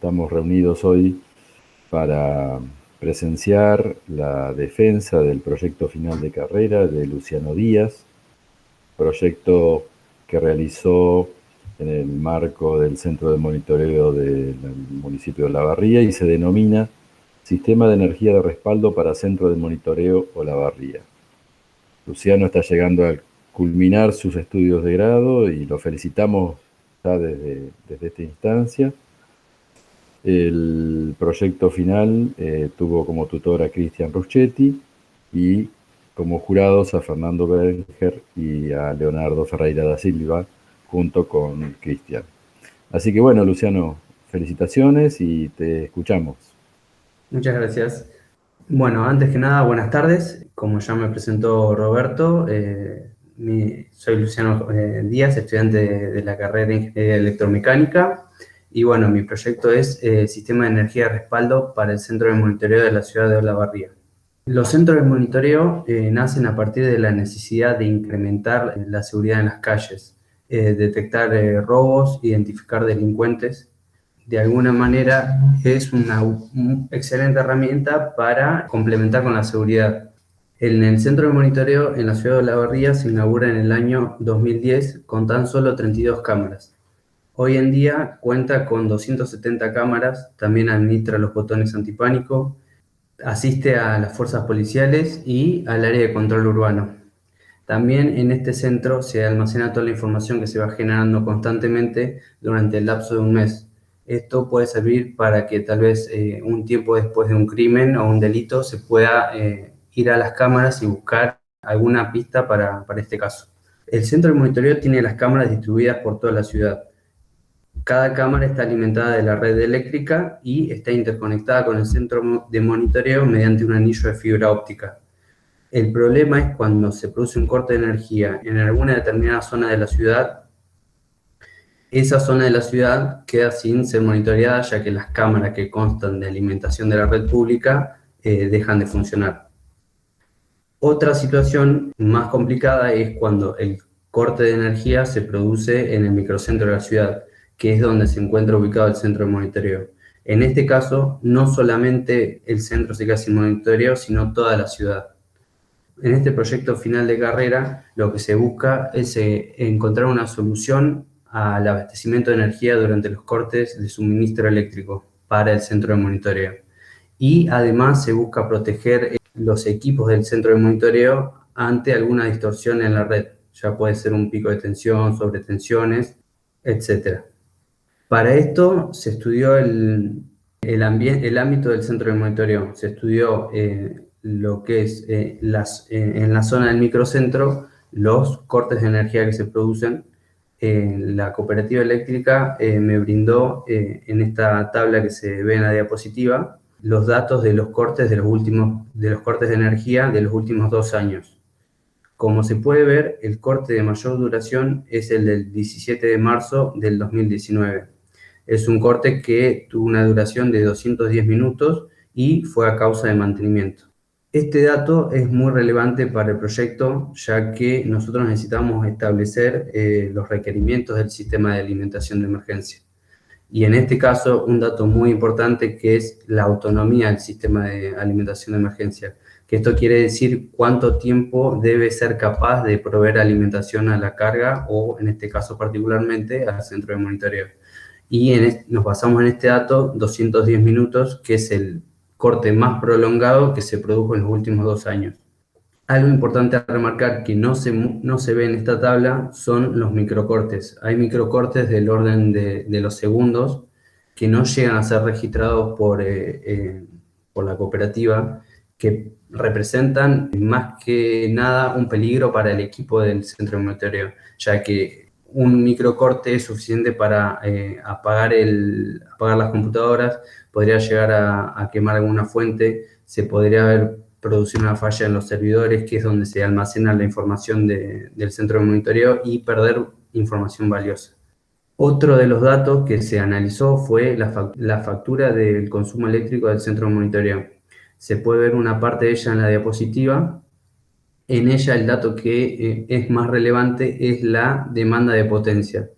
estamos reunidos hoy para presenciar la defensa del proyecto final de carrera de Luciano Díaz, proyecto que realizó en el marco del Centro de Monitoreo del municipio de Olavarría y se denomina Sistema de Energía de Respaldo para Centro de Monitoreo Olavarría. Luciano está llegando a culminar sus estudios de grado y lo felicitamos ya desde esta instancia. El proyecto final tuvo como tutor a Cristian Ruschetti y como jurados a Fernando Berenger y a Leonardo Ferreira da Silva, junto con Cristian. Así que bueno, Luciano, felicitaciones y te escuchamos. Muchas gracias. Bueno, antes que nada, buenas tardes. Como ya me presentó Roberto, soy Luciano Díaz, estudiante de la carrera de Ingeniería Electromecánica. Y bueno, mi proyecto es Sistema de Energía de Respaldo para el Centro de Monitoreo de la ciudad de Olavarría. Los centros de monitoreo nacen a partir de la necesidad de incrementar la seguridad en las calles, detectar robos, identificar delincuentes. De alguna manera es una excelente herramienta para complementar con la seguridad. En el centro de monitoreo en la ciudad de Olavarría se inaugura en el año 2010 con tan solo 32 cámaras. Hoy en día cuenta con 270 cámaras, también administra los botones antipánico, asiste a las fuerzas policiales y al área de control urbano. También en este centro se almacena toda la información que se va generando constantemente durante el lapso de un mes. Esto puede servir para que tal vez un tiempo después de un crimen o un delito se pueda ir a las cámaras y buscar alguna pista para este caso. El centro de monitoreo tiene las cámaras distribuidas por toda la ciudad. Cada cámara está alimentada de la red eléctrica y está interconectada con el centro de monitoreo mediante un anillo de fibra óptica. El problema es cuando se produce un corte de energía en alguna determinada zona de la ciudad, esa zona de la ciudad queda sin ser monitoreada, ya que las cámaras que constan de alimentación de la red pública dejan de funcionar. Otra situación más complicada es cuando el corte de energía se produce en el microcentro de la ciudad, que es donde se encuentra ubicado el centro de monitoreo. En este caso, no solamente el centro se queda sin monitoreo, sino toda la ciudad. En este proyecto final de carrera, lo que se busca es encontrar una solución al abastecimiento de energía durante los cortes de suministro eléctrico para el centro de monitoreo. Y además se busca proteger los equipos del centro de monitoreo ante alguna distorsión en la red. Ya puede ser un pico de tensión, sobretensiones, etc. Para esto se estudió el ámbito del centro de monitoreo. Se estudió lo que es en la zona del microcentro los cortes de energía que se producen. La cooperativa eléctrica me brindó en esta tabla que se ve en la diapositiva los datos de los cortes de los cortes de energía de los últimos 2 años. Como se puede ver, el corte de mayor duración es el del 17 de marzo del 2019. Es un corte que tuvo una duración de 210 minutos y fue a causa de mantenimiento. Este dato es muy relevante para el proyecto, ya que nosotros necesitamos establecer los requerimientos del sistema de alimentación de emergencia. Y en este caso, un dato muy importante que es la autonomía del sistema de alimentación de emergencia, que esto quiere decir cuánto tiempo debe ser capaz de proveer alimentación a la carga o, en este caso particularmente, al centro de monitoreo. Y nos basamos en este dato, 210 minutos, que es el corte más prolongado que se produjo en los últimos 2 años. Algo importante a remarcar que no se ve en esta tabla son los microcortes. Hay microcortes del orden de los segundos que no llegan a ser registrados por la cooperativa, que representan más que nada un peligro para el equipo del centro de monitoreo, ya que un microcorte es suficiente para apagar las computadoras, podría llegar a quemar alguna fuente, se podría haber producir una falla en los servidores, que es donde se almacena la información del centro de monitoreo, y perder información valiosa. Otro de los datos que se analizó fue la factura del consumo eléctrico del centro de monitoreo. Se puede ver una parte de ella en la diapositiva. En ella el dato que es más relevante es la demanda de potencia.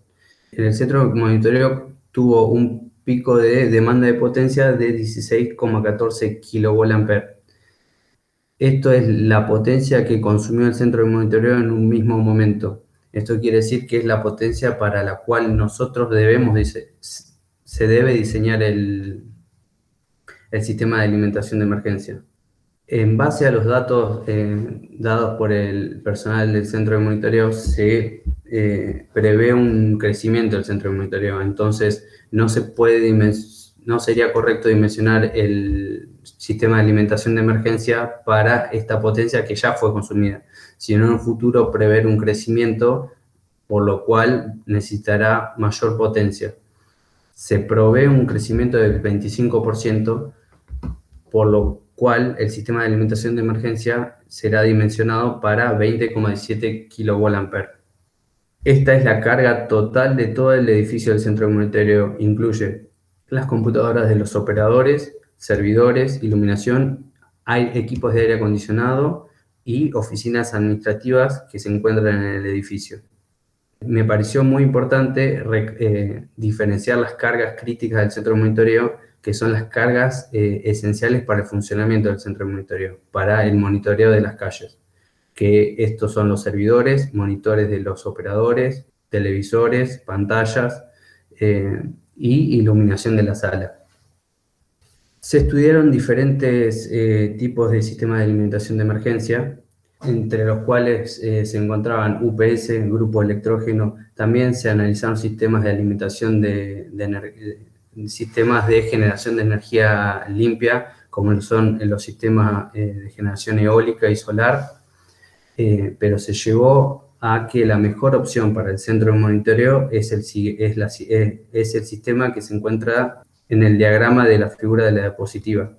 En el centro de monitoreo tuvo un pico de demanda de potencia de 16,14 kVA. Esto es la potencia que consumió el centro de monitoreo en un mismo momento. Esto quiere decir que es la potencia para la cual nosotros se debe diseñar el sistema de alimentación de emergencia. En base a los datos dados por el personal del centro de monitoreo, se prevé un crecimiento del centro de monitoreo. Entonces, no sería correcto dimensionar el sistema de alimentación de emergencia para esta potencia que ya fue consumida, sino en un futuro prever un crecimiento, por lo cual necesitará mayor potencia. Se provee un crecimiento del 25%, por lo cual el sistema de alimentación de emergencia será dimensionado para 20,17 kVA. Esta es la carga total de todo el edificio del centro de monitoreo. Incluye las computadoras de los operadores, servidores, iluminación, hay equipos de aire acondicionado y oficinas administrativas que se encuentran en el edificio. Me pareció muy importante diferenciar las cargas críticas del centro de monitoreo, que son las cargas esenciales para el funcionamiento del centro de monitoreo, para el monitoreo de las calles, que estos son los servidores, monitores de los operadores, televisores, pantallas y iluminación de la sala. Se estudiaron diferentes tipos de sistemas de alimentación de emergencia, entre los cuales se encontraban UPS, grupo electrógeno. También se analizaron sistemas de alimentación sistemas de generación de energía limpia, como son los sistemas de generación eólica y solar, pero se llegó a que la mejor opción para el centro de monitoreo es el sistema que se encuentra en el diagrama de la figura de la diapositiva.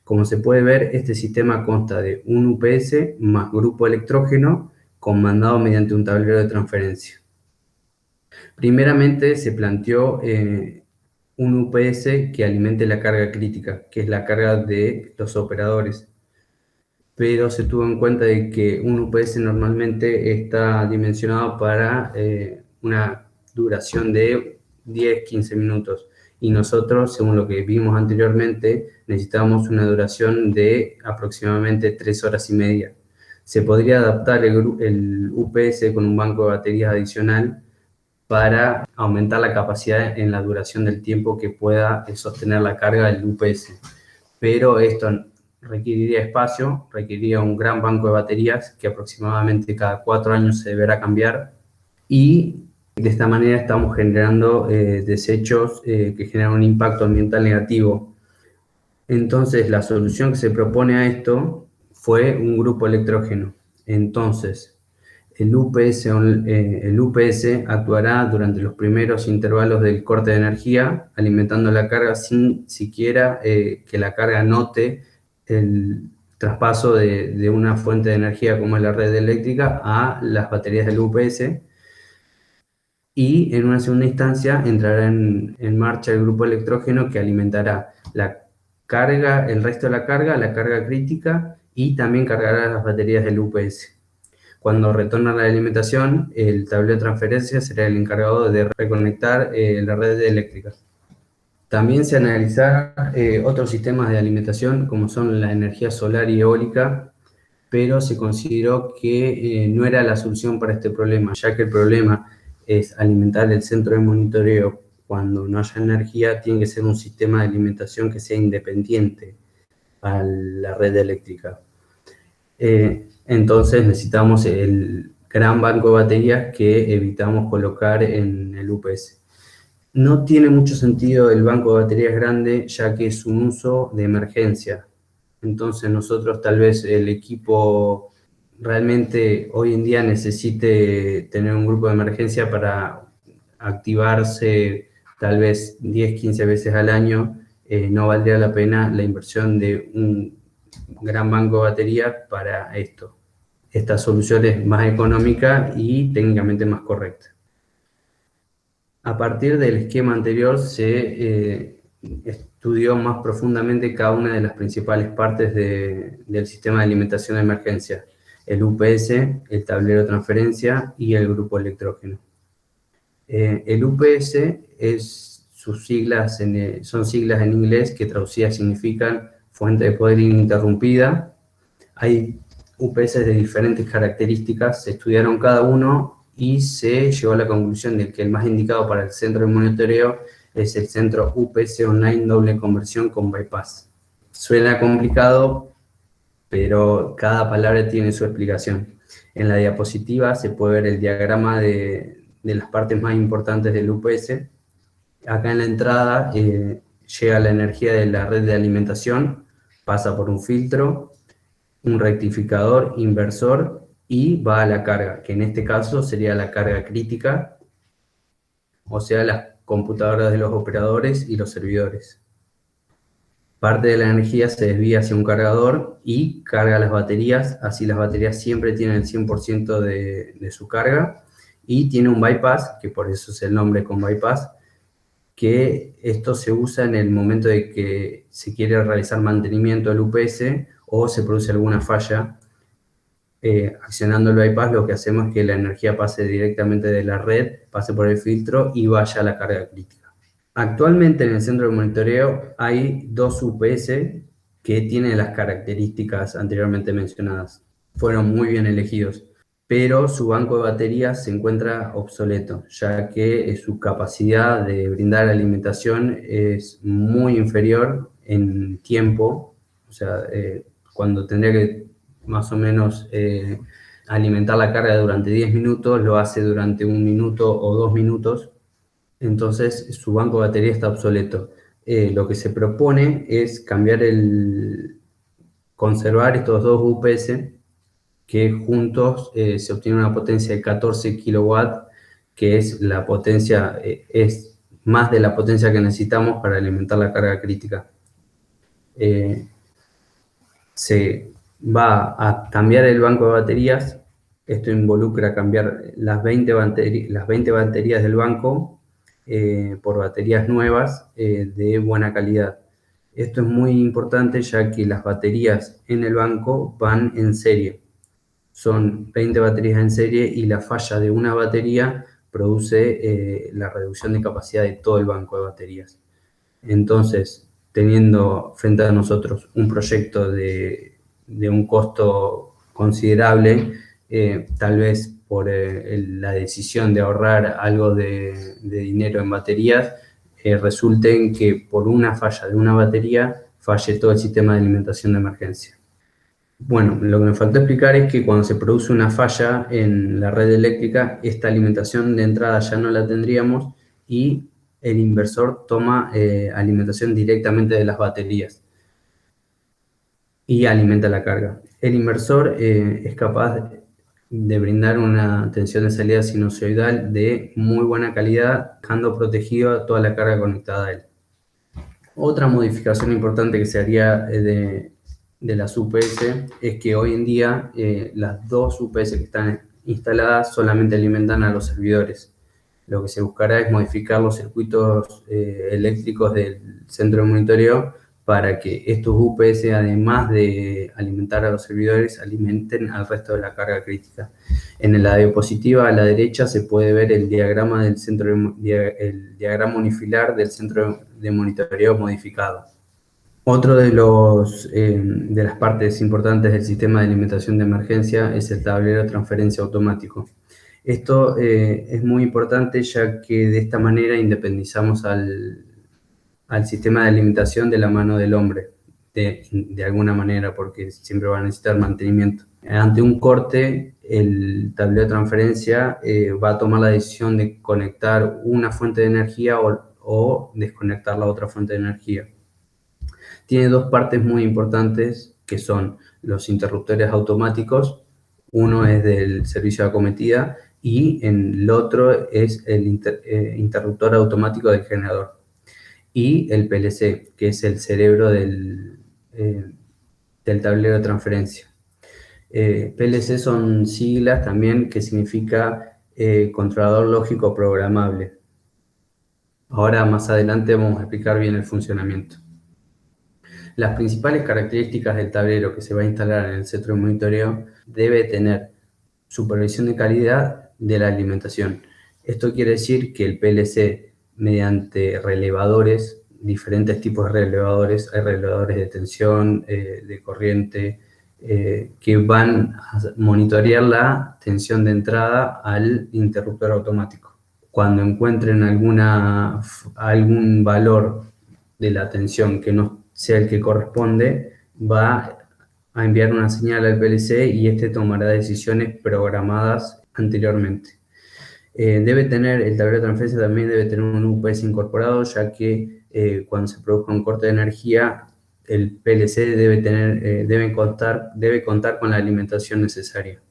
Como se puede ver, este sistema consta de un UPS más grupo electrógeno comandado mediante un tablero de transferencia. Primeramente se planteó un UPS que alimente la carga crítica, que es la carga de los operadores. Pero se tuvo en cuenta de que un UPS normalmente está dimensionado para una duración de 10-15 minutos. Y nosotros, según lo que vimos anteriormente, necesitamos una duración de aproximadamente 3 horas y media. Se podría adaptar el UPS con un banco de baterías adicional para aumentar la capacidad en la duración del tiempo que pueda sostener la carga del UPS. Pero esto requeriría espacio, requeriría un gran banco de baterías que aproximadamente cada 4 años se deberá cambiar, y de esta manera estamos generando desechos que generan un impacto ambiental negativo. Entonces, la solución que se propone a esto fue un grupo electrógeno. Entonces, el UPS actuará durante los primeros intervalos del corte de energía, alimentando la carga sin siquiera que la carga note el traspaso de una fuente de energía como es la red eléctrica a las baterías del UPS. Y en una segunda instancia entrará en marcha el grupo electrógeno que alimentará la carga, el resto de la carga crítica, y también cargará las baterías del UPS. Cuando retorna la alimentación, el tablero de transferencia será el encargado de reconectar la red eléctrica. También se analizarán otros sistemas de alimentación como son la energía solar y eólica, pero se consideró que no era la solución para este problema, ya que el problema es alimentar el centro de monitoreo cuando no haya energía. Tiene que ser un sistema de alimentación que sea independiente a la red eléctrica. Entonces necesitamos el gran banco de baterías que evitamos colocar en el UPS. No tiene mucho sentido el banco de baterías grande, ya que es un uso de emergencia. Entonces nosotros tal vez el equipo realmente hoy en día necesite tener un grupo de emergencia para activarse tal vez 10-15 veces al año. No valdría la pena la inversión de un gran banco de baterías para esto. Esta solución es más económica y técnicamente más correcta. A partir del esquema anterior se estudió más profundamente cada una de las principales partes del sistema de alimentación de emergencia: el UPS, el tablero de transferencia y el grupo electrógeno. El UPS sus siglas son siglas en inglés que traducidas significan fuente de poder ininterrumpida. Hay UPS de diferentes características, se estudiaron cada uno y se llegó a la conclusión de que el más indicado para el centro de monitoreo es el centro UPS Online doble conversión con bypass. Suena complicado, pero cada palabra tiene su explicación. En la diapositiva se puede ver el diagrama de las partes más importantes del UPS. Acá en la entrada llega la energía de la red de alimentación, pasa por un filtro, un rectificador, inversor y va a la carga, que en este caso sería la carga crítica, o sea, las computadoras de los operadores y los servidores. Parte de la energía se desvía hacia un cargador y carga las baterías, así las baterías siempre tienen el 100% de su carga, y tiene un bypass, que por eso es el nombre con bypass, que esto se usa en el momento de que se quiere realizar mantenimiento del UPS o se produce alguna falla. Accionando el bypass, lo que hacemos es que la energía pase directamente de la red, pase por el filtro y vaya a la carga crítica. Actualmente en el centro de monitoreo hay dos UPS que tienen las características anteriormente mencionadas. Fueron muy bien elegidos, pero su banco de baterías se encuentra obsoleto, ya que su capacidad de brindar alimentación es muy inferior en tiempo. O sea, cuando tendría que más o menos alimentar la carga durante 10 minutos, lo hace durante 1 minuto o 2 minutos. Entonces su banco de batería está obsoleto. Lo que se propone es conservar estos dos UPS, que juntos se obtiene una potencia de 14 kilowatts, que es la potencia, es más de la potencia que necesitamos para alimentar la carga crítica. Se va a cambiar el banco de baterías. Esto involucra cambiar las 20 baterías del banco por baterías nuevas de buena calidad. Esto es muy importante, ya que las baterías en el banco van en serie. Son 20 baterías en serie y la falla de una batería produce la reducción de capacidad de todo el banco de baterías. Entonces, teniendo frente a nosotros un proyecto de un costo considerable, tal vez por la decisión de ahorrar algo de dinero en baterías, resulte en que por una falla de una batería falle todo el sistema de alimentación de emergencia. Bueno, lo que me faltó explicar es que cuando se produce una falla en la red eléctrica, esta alimentación de entrada ya no la tendríamos y el inversor toma alimentación directamente de las baterías y alimenta la carga. El inversor es capaz de brindar una tensión de salida sinusoidal de muy buena calidad, dejando protegido a toda la carga conectada a él. Otra modificación importante que se haría de las UPS es que hoy en día las dos UPS que están instaladas solamente alimentan a los servidores. Lo que se buscará es modificar los circuitos eléctricos del centro de monitoreo para que estos UPS, además de alimentar a los servidores, alimenten al resto de la carga crítica. En la diapositiva a la derecha se puede ver el diagrama el diagrama unifilar del centro de monitoreo modificado. Otro de las partes importantes del sistema de alimentación de emergencia es el tablero de transferencia automático. Esto es muy importante, ya que de esta manera independizamos al sistema de alimentación de la mano del hombre, de alguna manera, porque siempre va a necesitar mantenimiento. Ante un corte, el tablero de transferencia va a tomar la decisión de conectar una fuente de energía o desconectar la otra fuente de energía. Tiene dos partes muy importantes, que son los interruptores automáticos. Uno es del servicio de acometida y el otro es el interruptor automático del generador. Y el PLC, que es el cerebro del tablero de transferencia. PLC son siglas también, que significa controlador lógico programable. Ahora más adelante vamos a explicar bien el funcionamiento. Las principales características del tablero que se va a instalar en el centro de monitoreo debe tener supervisión de calidad de la alimentación. Esto quiere decir que el PLC mediante relevadores, diferentes tipos de relevadores. Hay relevadores de tensión, de corriente, que van a monitorear la tensión de entrada al interruptor automático. Cuando encuentren algún valor de la tensión que no sea el que corresponde, va a enviar una señal al PLC y este tomará decisiones programadas anteriormente. El tablero de transferencia también debe tener un UPS incorporado, ya que cuando se produzca un corte de energía, el PLC debe contar con la alimentación necesaria.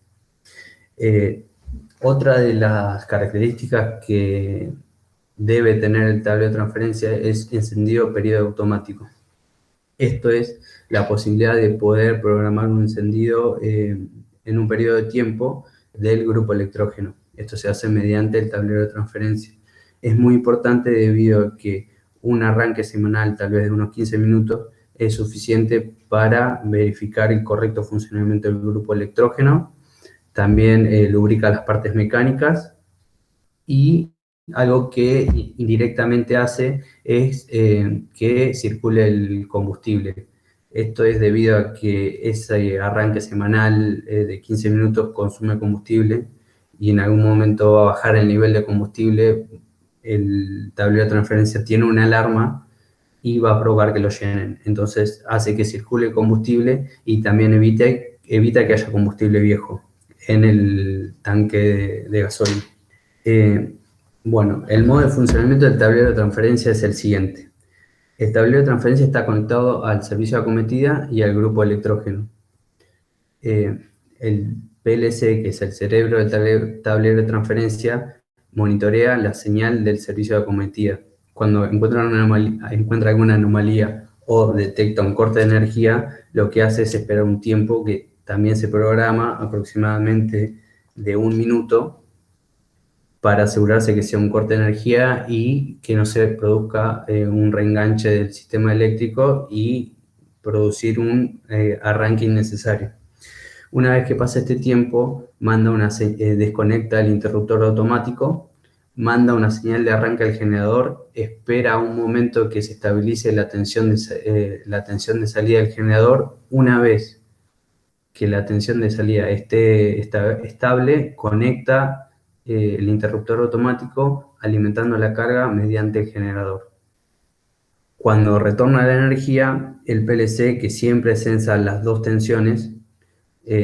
Otra de las características que debe tener el tablero de transferencia es encendido periodo automático. Esto es la posibilidad de poder programar un encendido en un periodo de tiempo del grupo electrógeno. Esto se hace mediante el tablero de transferencia. Es muy importante debido a que un arranque semanal, tal vez de unos 15 minutos, es suficiente para verificar el correcto funcionamiento del grupo electrógeno. También lubrica las partes mecánicas y algo que indirectamente hace es que circule el combustible. Esto es debido a que ese arranque semanal de 15 minutos consume combustible y en algún momento va a bajar el nivel de combustible. El tablero de transferencia tiene una alarma y va a provocar que lo llenen. Entonces hace que circule el combustible y también evita que haya combustible viejo en el tanque de gasolina. Bueno, el modo de funcionamiento del tablero de transferencia es el siguiente. El tablero de transferencia está conectado al servicio de acometida y al grupo electrógeno. El PLC, que es el cerebro del tablero de transferencia, monitorea la señal del servicio de acometida. Cuando encuentra alguna anomalía o detecta un corte de energía, lo que hace es esperar un tiempo que también se programa aproximadamente de 1 minuto para asegurarse que sea un corte de energía y que no se produzca un reenganche del sistema eléctrico y producir un arranque innecesario. Una vez que pasa este tiempo, desconecta el interruptor automático, manda una señal de arranque al generador, espera un momento que se estabilice la tensión de salida del generador. Una vez que la tensión de salida esté estable, conecta el interruptor automático alimentando la carga mediante el generador. Cuando retorna la energía, el PLC, que siempre sensa las dos tensiones,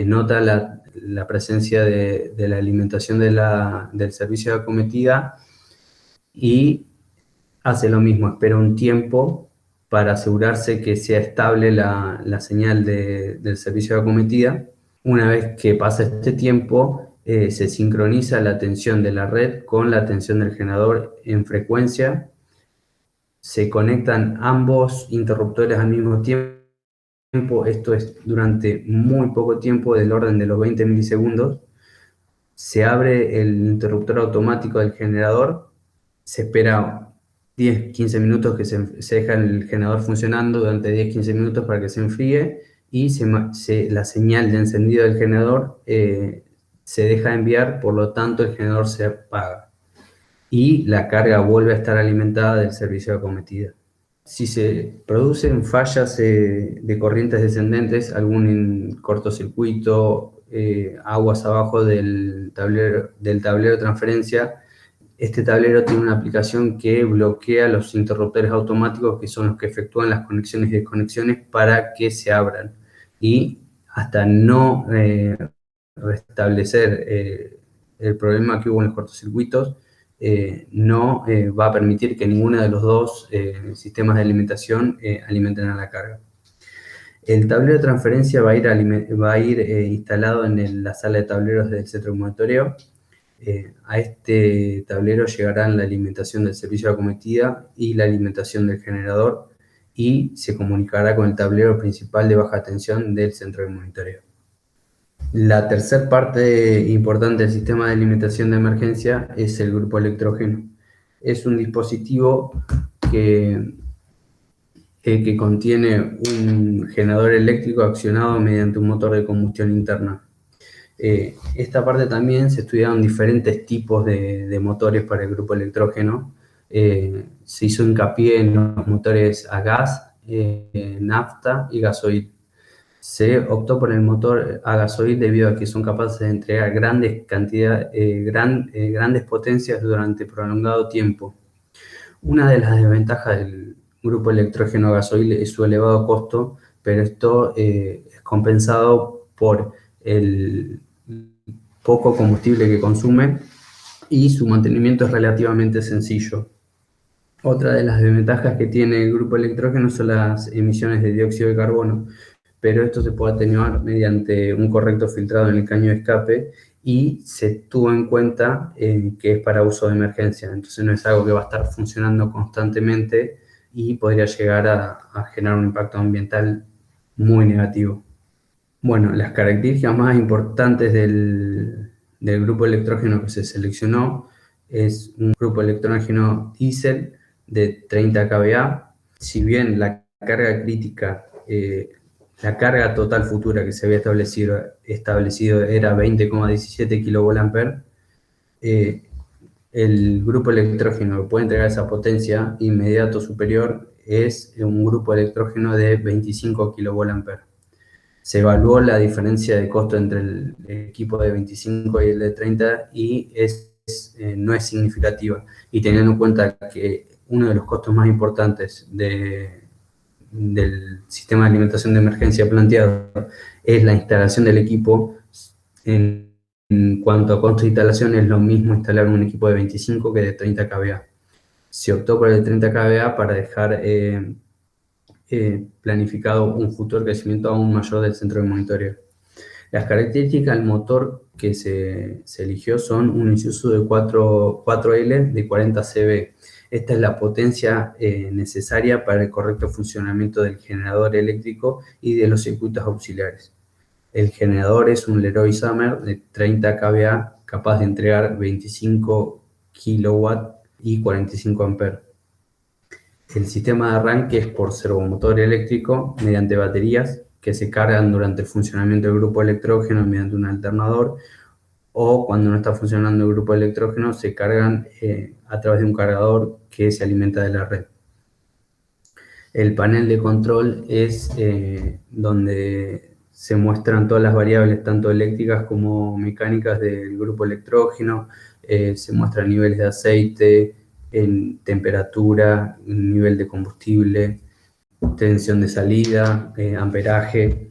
nota la presencia de la alimentación del servicio de acometida y hace lo mismo, espera un tiempo para asegurarse que sea estable la señal del servicio de acometida. Una vez que pasa este tiempo, se sincroniza la tensión de la red con la tensión del generador en frecuencia. Se conectan ambos interruptores al mismo tiempo. Esto es durante muy poco tiempo, del orden de los 20 milisegundos. Se abre el interruptor automático del generador. Se espera 10-15 minutos que se deja el generador funcionando durante 10-15 minutos para que se enfríe y la señal de encendido del generador se deja enviar, por lo tanto el generador se apaga y la carga vuelve a estar alimentada del servicio de acometida. Si se producen fallas de corrientes descendentes, algún cortocircuito, aguas abajo del tablero de transferencia, este tablero tiene una aplicación que bloquea los interruptores automáticos, que son los que efectúan las conexiones y desconexiones para que se abran. Y hasta no restablecer el problema que hubo en los cortocircuitos, no va a permitir que ninguno de los dos sistemas de alimentación alimenten a la carga. El tablero de transferencia va a ir instalado en la sala de tableros del centro de monitoreo. A este tablero llegarán la alimentación del servicio de acometida y la alimentación del generador y se comunicará con el tablero principal de baja tensión del centro de monitoreo. La tercera parte importante del sistema de alimentación de emergencia es el grupo electrógeno. Es un dispositivo que contiene un generador eléctrico accionado mediante un motor de combustión interna. Esta parte también se estudiaron diferentes tipos de motores para el grupo electrógeno. se hizo hincapié en los motores a gas, nafta y gasoil. Se optó por el motor a gasoil debido a que son capaces de entregar grandes potencias durante prolongado tiempo. Una de las desventajas del grupo electrógeno gasoil es su elevado costo, pero esto es compensado por el poco combustible que consume y su mantenimiento es relativamente sencillo. Otra de las desventajas que tiene el grupo electrógeno son las emisiones de dióxido de carbono, pero esto se puede atenuar mediante un correcto filtrado en el caño de escape y se tuvo en cuenta que es para uso de emergencia, entonces no es algo que va a estar funcionando constantemente y podría llegar a generar un impacto ambiental muy negativo. Bueno, las características más importantes del grupo electrógeno que se seleccionó es un grupo electrógeno diésel de 30 kVA. Si bien la carga crítica, la carga total futura que se había establecido era 20,17 kVA, el grupo electrógeno que puede entregar esa potencia inmediato superior es un grupo electrógeno de 25 kVA. Se evaluó la diferencia de costo entre el equipo de 25 y el de 30 y no es significativa. Y teniendo en cuenta que uno de los costos más importantes del sistema de alimentación de emergencia planteado es la instalación del equipo, en cuanto a costo de instalación es lo mismo instalar un equipo de 25 que de 30 kVA. Se optó por el 30 kVA para dejar planificado un futuro crecimiento aún mayor del centro de monitoreo. Las características del motor que se eligió son un Isuzu de 4L de 40 CV. Esta es la potencia necesaria para el correcto funcionamiento del generador eléctrico y de los circuitos auxiliares. El generador es un Leroy Summer de 30 kVA capaz de entregar 25 kW y 45 amperes. El sistema de arranque es por servomotor eléctrico mediante baterías que se cargan durante el funcionamiento del grupo electrógeno mediante un alternador, o cuando no está funcionando el grupo electrógeno se cargan a través de un cargador que se alimenta de la red. El panel de control es donde se muestran todas las variables, tanto eléctricas como mecánicas del grupo electrógeno, se muestran niveles de aceite, en temperatura, nivel de combustible, tensión de salida, amperaje.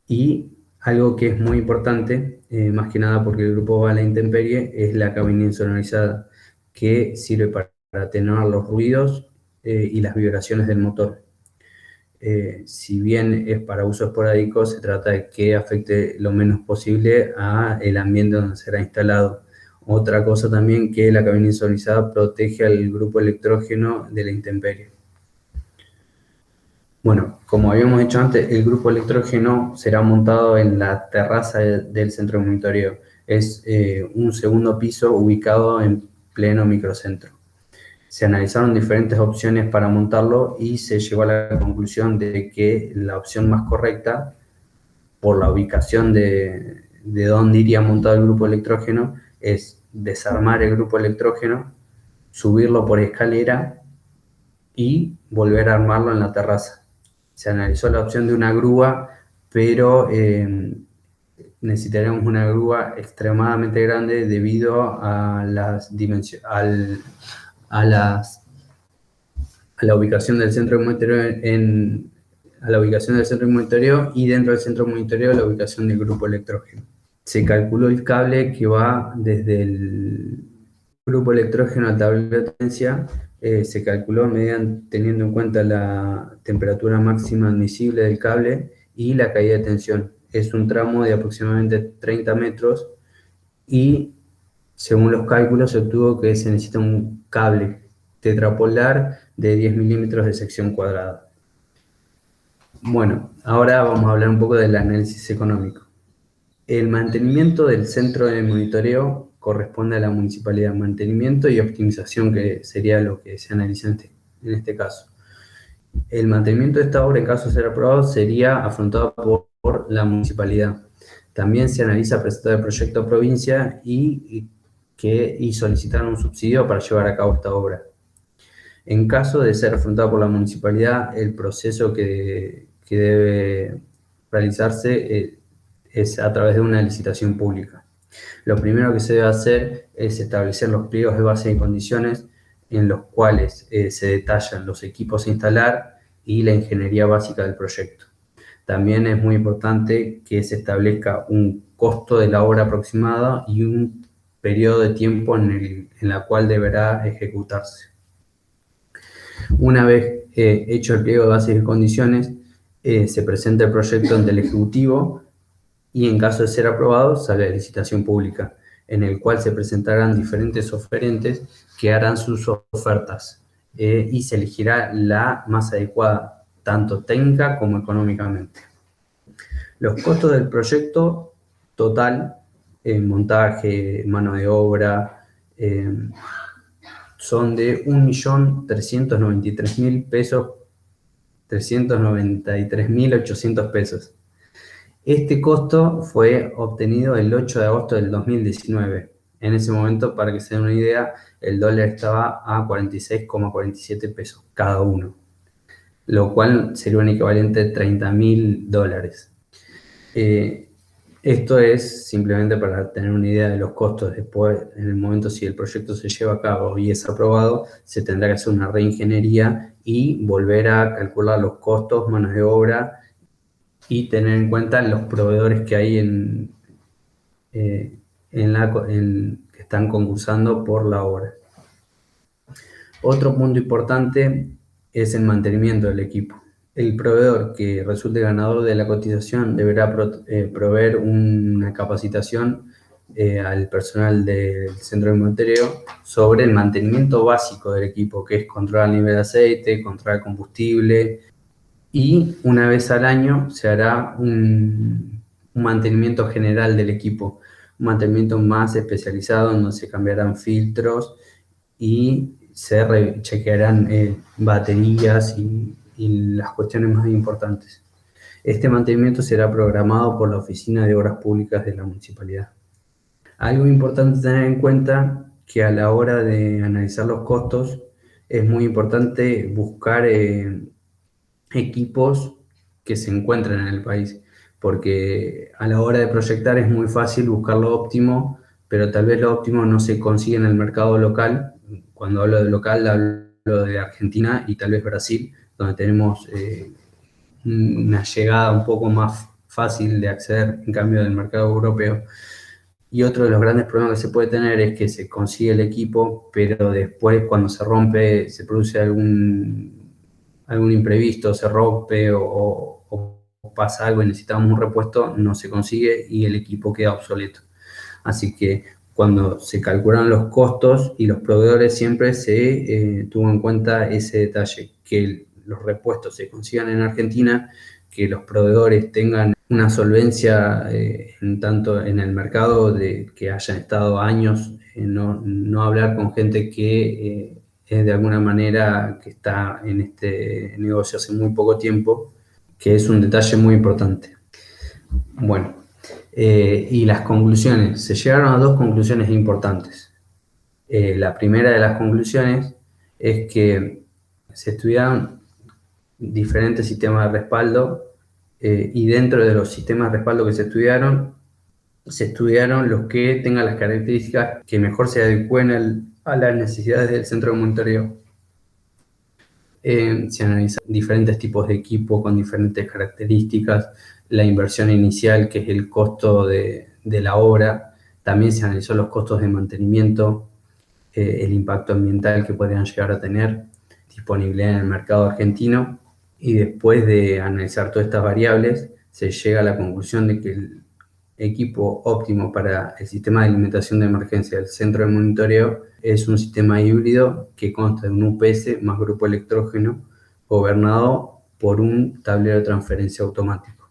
Y algo que es muy importante, más que nada porque el grupo va a la intemperie, es la cabina insonorizada, que sirve para atenuar los ruidos y las vibraciones del motor. Si bien es para uso esporádico, se trata de que afecte lo menos posible al ambiente donde será instalado. Otra cosa también, que la cabina insonorizada protege al grupo electrógeno de la intemperie. Bueno, como habíamos dicho antes, el grupo electrógeno será montado en la terraza del centro de monitoreo. Es un segundo piso ubicado en pleno microcentro. Se analizaron diferentes opciones para montarlo y se llegó a la conclusión de que la opción más correcta, por la ubicación de dónde iría montado el grupo electrógeno, es desarmar el grupo electrógeno, subirlo por escalera y volver a armarlo en la terraza. Se analizó la opción de una grúa, pero necesitaríamos una grúa extremadamente grande debido a las dimensiones, a la ubicación del centro de monitoreo a la ubicación del centro de monitoreo y dentro del centro de monitoreo la ubicación del grupo electrógeno. Se calculó el cable que va desde el grupo electrógeno al tablero de potencia, se calculó teniendo en cuenta la temperatura máxima admisible del cable y la caída de tensión. Es un tramo de aproximadamente 30 metros y según los cálculos se obtuvo que se necesita un cable tetrapolar de 10 milímetros de sección cuadrada. Bueno, ahora vamos a hablar un poco del análisis económico. El mantenimiento del centro de monitoreo corresponde a la municipalidad. Mantenimiento y optimización, que sería lo que se analiza en este caso. El mantenimiento de esta obra, en caso de ser aprobado, sería afrontado por la municipalidad. También se analiza presentar el proyecto a provincia y y solicitaron un subsidio para llevar a cabo esta obra. En caso de ser afrontado por la municipalidad, el proceso que debe realizarse es a través de una licitación pública. Lo primero que se debe hacer es establecer los pliegos de base y condiciones en los cuales se detallan los equipos a instalar y la ingeniería básica del proyecto. También es muy importante que se establezca un costo de la obra aproximada y un periodo de tiempo en la cual deberá ejecutarse. Una vez hecho el pliego de bases y condiciones, se presenta el proyecto ante el Ejecutivo y en caso de ser aprobado sale a licitación pública, en el cual se presentarán diferentes oferentes que harán sus ofertas y se elegirá la más adecuada, tanto técnica como económicamente. Los costos del proyecto total, montaje, mano de obra, son de 1.393.000 pesos, 393.800 pesos. Este costo fue obtenido el 8 de agosto del 2019. En ese momento, para que se den una idea, el dólar estaba a 46,47 pesos cada uno, lo cual sería un equivalente a $30.000. Esto es simplemente para tener una idea de los costos. Después, en el momento si el proyecto se lleva a cabo y es aprobado, se tendrá que hacer una reingeniería y volver a calcular los costos, manos de obra y tener en cuenta los proveedores que hay que están concursando por la obra. Otro punto importante es el mantenimiento del equipo. El proveedor que resulte ganador de la cotización deberá proveer una capacitación al personal del centro de monitoreo sobre el mantenimiento básico del equipo, que es controlar el nivel de aceite, controlar el combustible, y una vez al año se hará un mantenimiento general del equipo, un mantenimiento más especializado donde se cambiarán filtros y se chequearán baterías y las cuestiones más importantes. Este mantenimiento será programado por la Oficina de Obras Públicas de la Municipalidad. Algo importante tener en cuenta que a la hora de analizar los costos es muy importante buscar equipos que se encuentren en el país, porque a la hora de proyectar es muy fácil buscar lo óptimo, pero tal vez lo óptimo no se consigue en el mercado local. Cuando hablo de local, hablo de Argentina y tal vez Brasil, donde tenemos una llegada un poco más fácil de acceder en cambio del mercado europeo. Y otro de los grandes problemas que se puede tener es que se consigue el equipo, pero después cuando se rompe, se produce algún imprevisto, se rompe o pasa algo y necesitamos un repuesto, no se consigue y el equipo queda obsoleto. Así que cuando se calcularon los costos y los proveedores siempre se tuvo en cuenta ese detalle, que los repuestos se consigan en Argentina, que los proveedores tengan una solvencia tanto en el mercado de que hayan estado años, no hablar con gente que es de alguna manera que está en este negocio hace muy poco tiempo, que es un detalle muy importante. Bueno, y las conclusiones. Se llegaron a dos conclusiones importantes. La primera de las conclusiones es que se estudiaron diferentes sistemas de respaldo y dentro de los sistemas de respaldo que se estudiaron los que tengan las características que mejor se adecúen a las necesidades del centro de monitoreo. Se analizan diferentes tipos de equipo con diferentes características, la inversión inicial, que es el costo de la obra. También se analizó los costos de mantenimiento, el impacto ambiental que podrían llegar a tener, disponibilidad en el mercado argentino, y después de analizar todas estas variables, se llega a la conclusión de que el equipo óptimo para el sistema de alimentación de emergencia del centro de monitoreo es un sistema híbrido que consta de un UPS más grupo electrógeno gobernado por un tablero de transferencia automático.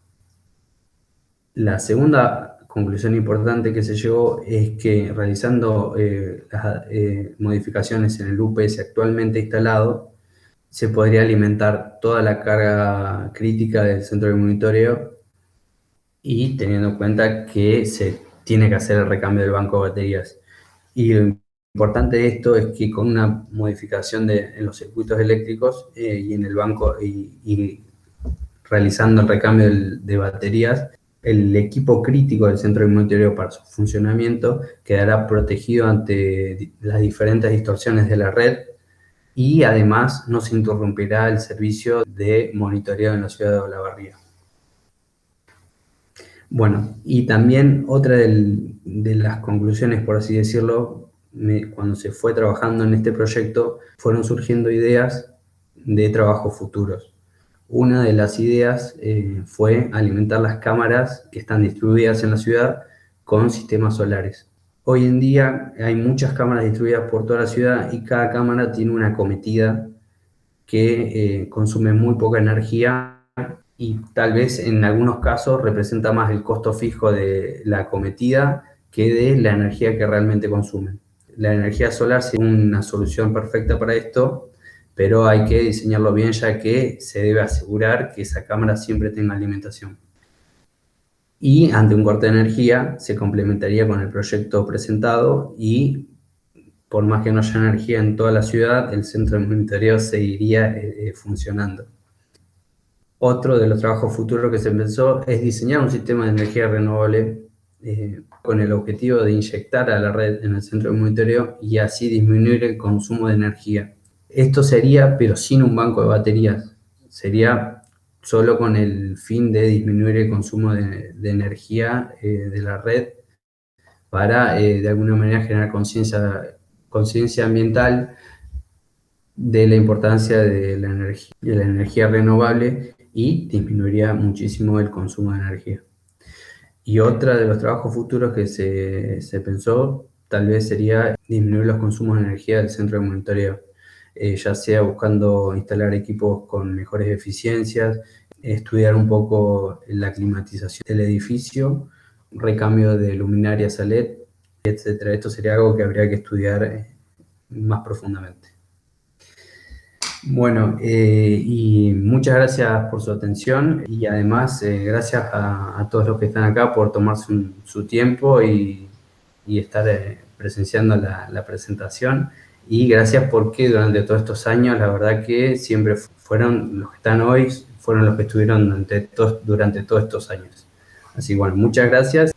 La segunda conclusión importante que se llegó es que realizando las modificaciones en el UPS actualmente instalado, se podría alimentar toda la carga crítica del centro de monitoreo y teniendo en cuenta que se tiene que hacer el recambio del banco de baterías. Y lo importante de esto es que con una modificación en los circuitos eléctricos y en el banco y realizando el recambio de baterías, el equipo crítico del centro de monitoreo para su funcionamiento quedará protegido ante las diferentes distorsiones de la red y además no se interrumpirá el servicio de monitoreo en la ciudad de Olavarría. Bueno, y también otra de las conclusiones, por así decirlo, cuando se fue trabajando en este proyecto, fueron surgiendo ideas de trabajos futuros. Una de las ideas fue alimentar las cámaras que están distribuidas en la ciudad con sistemas solares. Hoy en día hay muchas cámaras distribuidas por toda la ciudad y cada cámara tiene una acometida que consume muy poca energía y tal vez en algunos casos representa más el costo fijo de la acometida que de la energía que realmente consumen. La energía solar es una solución perfecta para esto, pero hay que diseñarlo bien ya que se debe asegurar que esa cámara siempre tenga alimentación. Y ante un corte de energía se complementaría con el proyecto presentado y por más que no haya energía en toda la ciudad, el centro de monitoreo seguiría funcionando. Otro de los trabajos futuros que se pensó es diseñar un sistema de energía renovable con el objetivo de inyectar a la red en el centro de monitoreo y así disminuir el consumo de energía. Esto sería, pero sin un banco de baterías, sería solo con el fin de disminuir el consumo de energía de la red para de alguna manera generar conciencia ambiental de la importancia de la energía renovable y disminuiría muchísimo el consumo de energía. Y otra de los trabajos futuros que se pensó tal vez sería disminuir los consumos de energía del centro de monitoreo, ya sea buscando instalar equipos con mejores eficiencias, estudiar un poco la climatización del edificio, recambio de luminarias a LED, etcétera. Esto sería algo que habría que estudiar más profundamente. Bueno, y muchas gracias por su atención y además gracias a todos los que están acá por tomarse su tiempo y estar presenciando la presentación. Y gracias porque durante todos estos años, la verdad que siempre fueron los que están hoy, fueron los que estuvieron durante todos estos años. Así que bueno, muchas gracias.